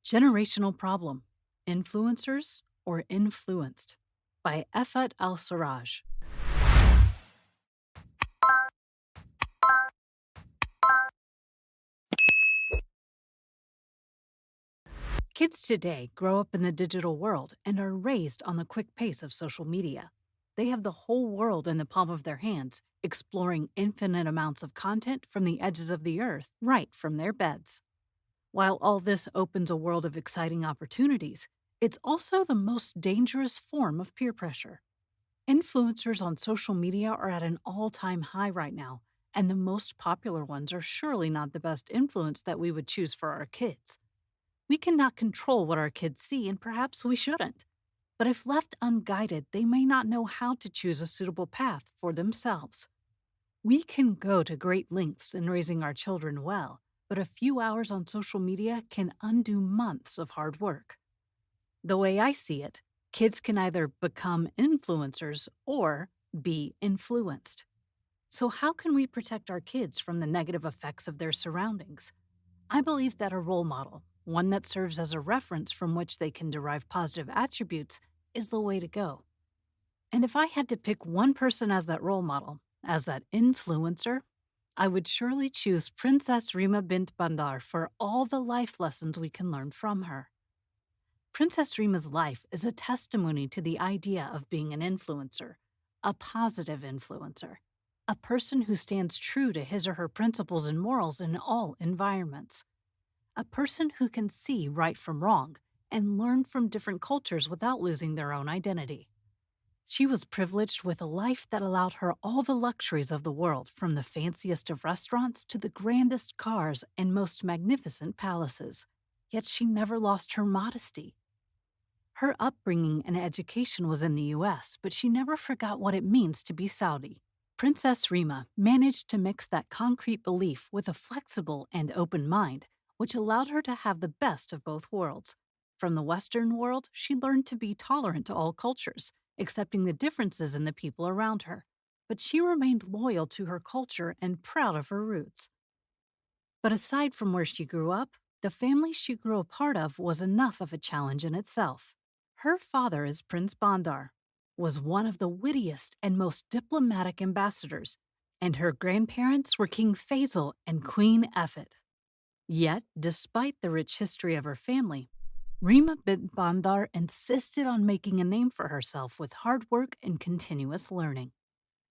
Generational Problem: Influencers or Influenced by Effat Alsaraj. Kids today grow up in the digital world and are raised on the quick pace of social media. They have the whole world in the palm of their hands, exploring infinite amounts of content from the edges of the earth right from their beds. While all this opens a world of exciting opportunities, it's also the most dangerous form of peer pressure. Influencers on social media are at an all time high right now, and the most popular ones are surely not the best influence that we would choose for our kids. We cannot control what our kids see, and perhaps we shouldn't. But if left unguided, they may not know how to choose a suitable path for themselves. We can go to great lengths in raising our children well, but a few hours on social media can undo months of hard work. The way I see it, kids can either become influencers or be influenced. So, how can we protect our kids from the negative effects of their surroundings? I believe that a role model, one that serves as a reference from which they can derive positive attributes, is the way to go. And if I had to pick one person as that role model, as that influencer, I would surely choose Princess Reema Bint Bandar for all the life lessons we can learn from her. Princess Reema's life is a testimony to the idea of being an influencer, a positive influencer, a person who stands true to his or her principles and morals in all environments, a person who can see right from wrong and learn from different cultures without losing their own identity. She was privileged with a life that allowed her all the luxuries of the world, from the fanciest of restaurants to the grandest cars and most magnificent palaces. Yet she never lost her modesty. Her upbringing and education was in the US, but she never forgot what it means to be Saudi. Princess Reema managed to mix that concrete belief with a flexible and open mind, which allowed her to have the best of both worlds. From the Western world, she learned to be tolerant to all cultures, accepting the differences in the people around her. But she remained loyal to her culture and proud of her roots. But aside from where she grew up, the family she grew a part of was enough of a challenge in itself. Her father, as Prince Bandar, was one of the wittiest and most diplomatic ambassadors, and her grandparents were King Faisal and Queen Effat. Yet, despite the rich history of her family, Reema bint Bandar insisted on making a name for herself with hard work and continuous learning.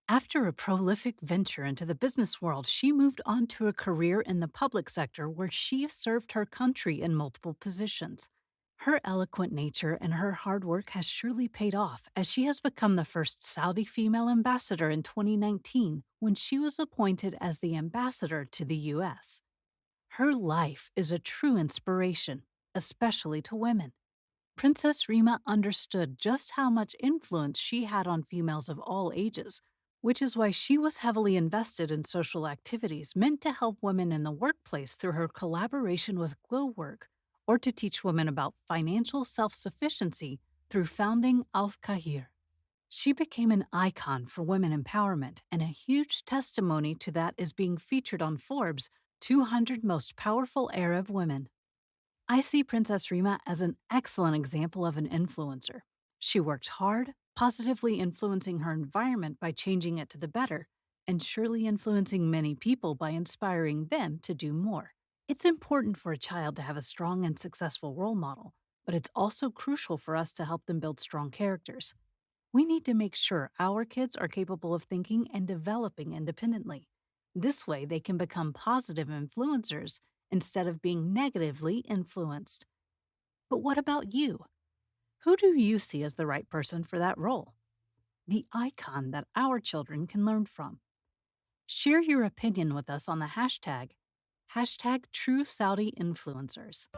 After a prolific venture into the business world, she moved on to a career in the public sector where she served her country in multiple positions. Her eloquent nature and her hard work has surely paid off, as she has become the first Saudi female ambassador in 2019 when she was appointed as the ambassador to the US. Her life is a true inspiration, especially to women. Princess Reema understood just how much influence she had on females of all ages, which is why she was heavily invested in social activities meant to help women in the workplace through her collaboration with Glowwork, or to teach women about financial self-sufficiency through founding Al-Kahir. She became an icon for women empowerment, and a huge testimony to that is being featured on Forbes' 200 Most Powerful Arab Women. I see Princess Reema as an excellent example of an influencer. She worked hard, positively influencing her environment by changing it to the better, and surely influencing many people by inspiring them to do more. It's important for a child to have a strong and successful role model, but it's also crucial for us to help them build strong characters. We need to make sure our kids are capable of thinking and developing independently. This way, they can become positive influencers instead of being negatively influenced. But what about you? Who do you see as the right person for that role? The icon that our children can learn from. Share your opinion with us on the hashtag #TrueSaudiInfluencers.